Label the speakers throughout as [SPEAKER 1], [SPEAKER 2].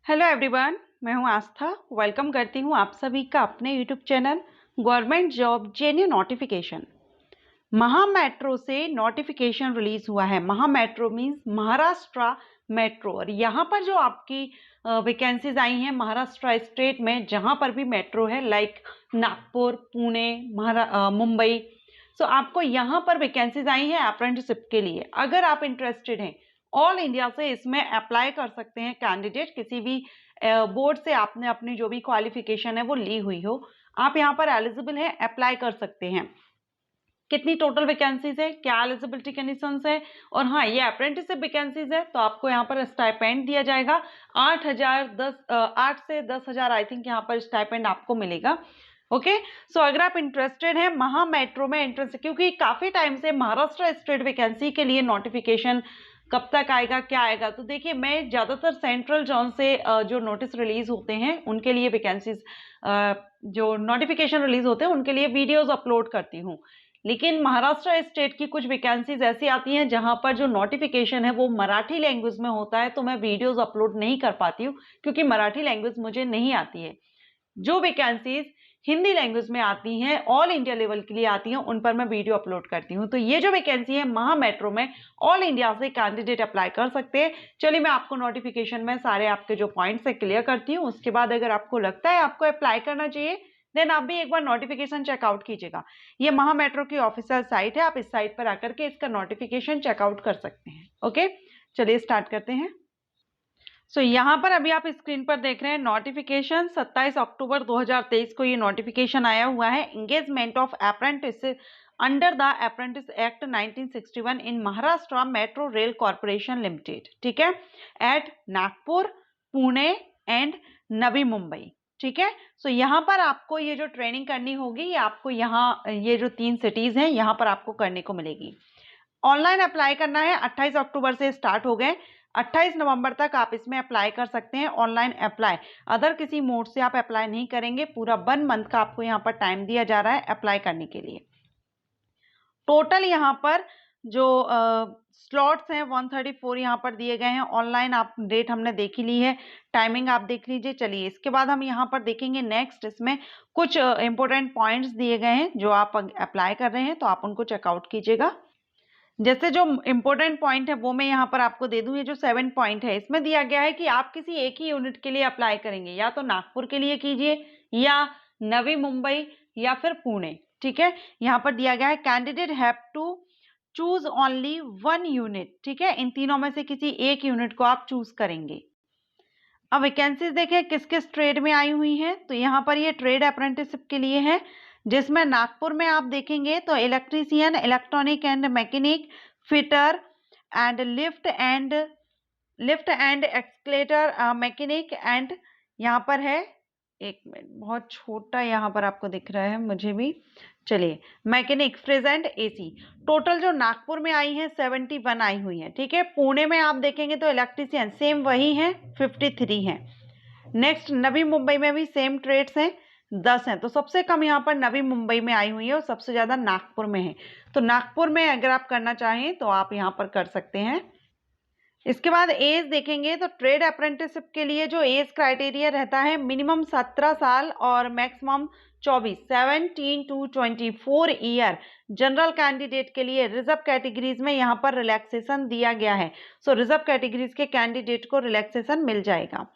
[SPEAKER 1] Hello everyone, मैं हूं आस्था। Welcome करती हूं आप सभी का अपने YouTube channel government job जेन्यू notification. महा मेट्रो से नोटिफिकेशन रिलीज हुआ है। महा मेट्रो मीन्स महाराष्ट्र मेट्रो। और यहाँ पर जो आपकी वैकेंसीज आई हैं महाराष्ट्र स्टेट में, जहाँ पर भी मेट्रो है, लाइक नागपुर, पुणे, मुंबई। सो आपको यहाँ पर वैकेंसीज आई हैं अप्रेंटिसशिप के लिए। अगर आप इंटरेस्टेड हैं, ऑल इंडिया से इसमें अप्लाई कर सकते हैं कैंडिडेट। किसी भी बोर्ड से आपने अपनी जो भी क्वालिफिकेशन है वो ली हुई हो, आप यहाँ पर एलिजिबल हैं, अप्लाई कर सकते हैं। कितनी टोटल वैकेंसीज है, क्या एलिजिबिलिटी कंडीशंस है, और हाँ, ये अप्रेंटिसशिप वैकेंसीज है तो आपको यहाँ पर स्टाइपेंड दिया जाएगा 8 से 10,000 आई थिंक यहाँ पर स्टाइपेंड आपको मिलेगा। ओके, सो अगर आप इंटरेस्टेड हैं महा मेट्रो में इंटरेस्ट, क्योंकि काफी टाइम से महाराष्ट्र स्टेट वैकेंसी के लिए नोटिफिकेशन कब तक आएगा, क्या आएगा, तो देखिए मैं ज्यादातर सेंट्रल जोन से जो नोटिस रिलीज होते हैं उनके लिए वैकेंसीज, जो नोटिफिकेशन रिलीज होते हैं उनके लिए वीडियोज अपलोड करती हूँ। लेकिन महाराष्ट्र स्टेट की कुछ वैकेंसीज ऐसी आती हैं जहां पर जो नोटिफिकेशन है वो मराठी लैंग्वेज में होता है, तो मैं वीडियोस अपलोड नहीं कर पाती हूँ क्योंकि मराठी लैंग्वेज मुझे नहीं आती है। जो वैकेंसीज हिंदी लैंग्वेज में आती हैं, ऑल इंडिया लेवल के लिए आती हैं, उन पर मैं वीडियो अपलोड करती हूँ। तो ये जो वैकेंसी है महा मेट्रो में, ऑल इंडिया से कैंडिडेट अप्लाई कर सकते हैं। चलिए मैं आपको नोटिफिकेशन में सारे आपके जो पॉइंट्स है क्लियर करती हूँ। उसके बाद अगर आपको लगता है आपको अप्लाई करना चाहिए, देन आप भी एक बार नोटिफिकेशन चेकआउट कीजिएगा। ये महा मेट्रो की ऑफिशियल साइट है, आप इस साइट पर आकर के इसका नोटिफिकेशन चेकआउट कर सकते हैं। ओके, चलिए स्टार्ट करते हैं। सो यहाँ पर अभी आप स्क्रीन पर देख रहे हैं नोटिफिकेशन। 27 अक्टूबर 2023 को ये नोटिफिकेशन आया हुआ है। Engagement of apprentice under the apprentice act 1961 in Maharashtra metro rail corporation limited, ठीक है, एट नागपुर, पुणे एंड नवी मुंबई, ठीक है। सो यहाँ पर आपको ये जो ट्रेनिंग करनी होगी, ये आपको यहाँ ये जो 3 सिटीज हैं यहाँ पर आपको करने को मिलेगी। ऑनलाइन अप्लाई करना है, 28 अक्टूबर से स्टार्ट हो गए, 28 नवंबर तक आप इसमें अप्लाई कर सकते हैं। ऑनलाइन अप्लाई, अदर किसी मोड से आप अप्लाई नहीं करेंगे। पूरा 1 मंथ का आपको यहाँ पर टाइम दिया जा रहा है अप्लाई करने के लिए। टोटल यहाँ पर जो स्लॉट्स हैं 134 यहाँ पर दिए गए हैं। ऑनलाइन आप डेट हमने देख ही ली है, टाइमिंग आप देख लीजिए। चलिए इसके बाद हम यहाँ पर देखेंगे नेक्स्ट, इसमें कुछ इंपॉर्टेंट पॉइंट्स दिए गए हैं जो आप अप्लाई कर रहे हैं तो आप उनको चेकआउट कीजिएगा। जैसे जो इंपॉर्टेंट पॉइंट है वो मैं यहाँ पर आपको दे दूं। ये जो 7 पॉइंट है इसमें दिया गया है कि आप किसी एक ही यूनिट के लिए अप्लाई करेंगे, या तो नागपुर के लिए कीजिए, या नवी मुंबई, या फिर पुणे, ठीक है। यहाँ पर दिया गया है candidate have to choose only 1 unit, ठीक है। इन तीनों में से किसी एक यूनिट को आप चूज करेंगे। अब वैकेंसीज देखें किस किस ट्रेड में आई हुई हैं, तो यहाँ पर ये ट्रेड अप्रेंटिसशिप के लिए है, जिसमें नागपुर में आप देखेंगे तो electrician, electronic and mechanic, fitter and lift and escalator mechanic, and यहाँ पर है, एक मिनट, बहुत छोटा यहाँ पर आपको दिख रहा है मुझे भी, चलिए, mechanic, fridge and AC. Total जो नागपुर में आई है 71 आई हुई है, ठीक है। पुणे में आप देखेंगे तो इलेक्ट्रीशियन सेम वही है, 53 है। नेक्स्ट नवी मुंबई में भी सेम ट्रेड्स हैं, 10 हैं। तो सबसे कम यहाँ पर नवी मुंबई में आई हुई है और सबसे ज्यादा नागपुर में है। तो नागपुर में अगर आप करना चाहें तो आप यहाँ पर कर सकते हैं। इसके बाद एज देखेंगे तो ट्रेड अप्रेंटिसशिप के लिए जो एज क्राइटेरिया रहता है, मिनिमम 17 साल और maximum 17 to 24 year. General candidate के लिए रिजर्व कैटेगरीज में यहाँ पर रिलैक्सेशन दिया गया है। सो रिजर्व कैटेगरीज के कैंडिडेट को रिलैक्सेशन मिल जाएगा।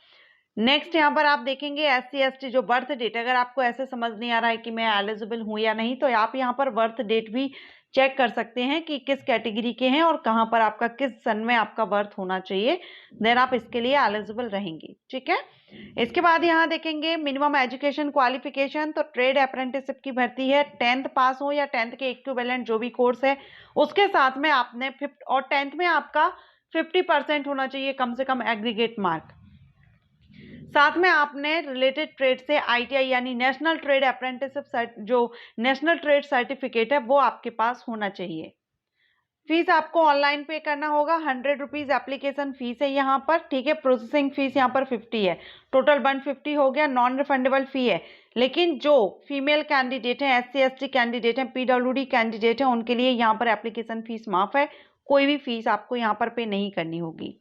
[SPEAKER 1] नेक्स्ट यहाँ पर आप देखेंगे SC ST जो बर्थ डेट, अगर आपको ऐसे समझ नहीं आ रहा है कि मैं एलिजिबल हूँ या नहीं, तो आप यहाँ पर बर्थ डेट भी चेक कर सकते हैं कि किस कैटेगरी के हैं और कहाँ पर आपका किस सन में आपका बर्थ होना चाहिए, देन आप इसके लिए एलिजिबल रहेंगे, ठीक है। इसके बाद यहाँ देखेंगे मिनिमम एजुकेशन क्वालिफिकेशन, तो ट्रेड अप्रेंटिसशिप की भर्ती है, 10th पास हो या 10th के इक्विवेलेंट जो भी कोर्स है उसके साथ में आपने 50 और 10th में आपका 50% होना चाहिए कम से कम एग्रीगेट मार्क। साथ में आपने रिलेटेड ट्रेड से ITI यानी नेशनल ट्रेड अप्रेंटिसशिप, जो नेशनल ट्रेड सर्टिफिकेट है वो आपके पास होना चाहिए। फीस आपको ऑनलाइन पे करना होगा, 100 रुपीज एप्लीकेशन फीस है यहाँ पर, ठीक है। प्रोसेसिंग फीस यहाँ पर 50 है, टोटल 150 हो गया। नॉन रिफंडेबल फी है, लेकिन जो फीमेल कैंडिडेट है, SC ST कैंडिडेट है, PWD कैंडिडेट है, उनके लिए यहाँ पर एप्लीकेशन फीस माफ है, कोई भी फीस आपको यहाँ पर पे नहीं करनी होगी।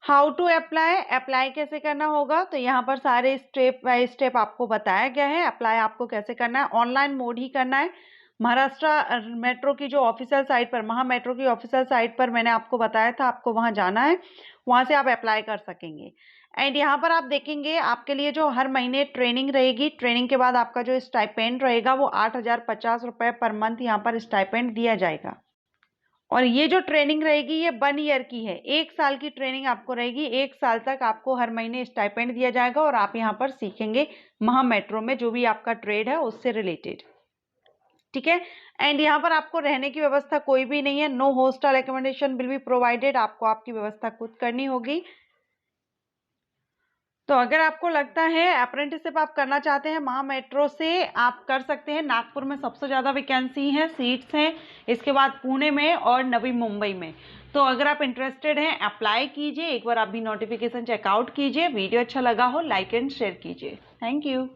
[SPEAKER 1] हाउ टू अप्लाई, अप्लाई कैसे करना होगा, तो यहाँ पर सारे स्टेप बाय स्टेप आपको बताया गया है। अप्लाई आपको कैसे करना है, ऑनलाइन मोड ही करना है। महाराष्ट्र मेट्रो की जो ऑफिशियल साइट पर, महा मेट्रो की ऑफिशियल साइट पर मैंने आपको बताया था, आपको वहां जाना है, वहां से आप अप्लाई कर सकेंगे। एंड यहाँ पर आप देखेंगे आपके लिए जो हर महीने ट्रेनिंग रहेगी, ट्रेनिंग के बाद आपका जो स्टाइपेंड रहेगा वो 8,050 रुपये पर मंथ यहाँ पर स्टाइपेंड दिया जाएगा। और ये जो ट्रेनिंग रहेगी ये 1 ईयर की है, 1 साल की ट्रेनिंग आपको रहेगी। 1 साल तक आपको हर महीने स्टाइपेंड दिया जाएगा और आप यहाँ पर सीखेंगे महा मेट्रो में जो भी आपका ट्रेड है उससे रिलेटेड, ठीक है। एंड यहाँ पर आपको रहने की व्यवस्था कोई भी नहीं है, no hostel accommodation will be provided, आपको आपकी व्यवस्था खुद करनी होगी। तो अगर आपको लगता है अप्रेंटिसशिप आप करना चाहते हैं महा मेट्रो से, आप कर सकते हैं। नागपुर में सबसे ज़्यादा वैकेंसी है, सीट्स हैं, इसके बाद पुणे में और नवी मुंबई में। तो अगर आप इंटरेस्टेड हैं अप्लाई कीजिए, एक बार आप भी नोटिफिकेशन चेकआउट कीजिए। वीडियो अच्छा लगा हो लाइक एंड शेयर कीजिए। Thank you.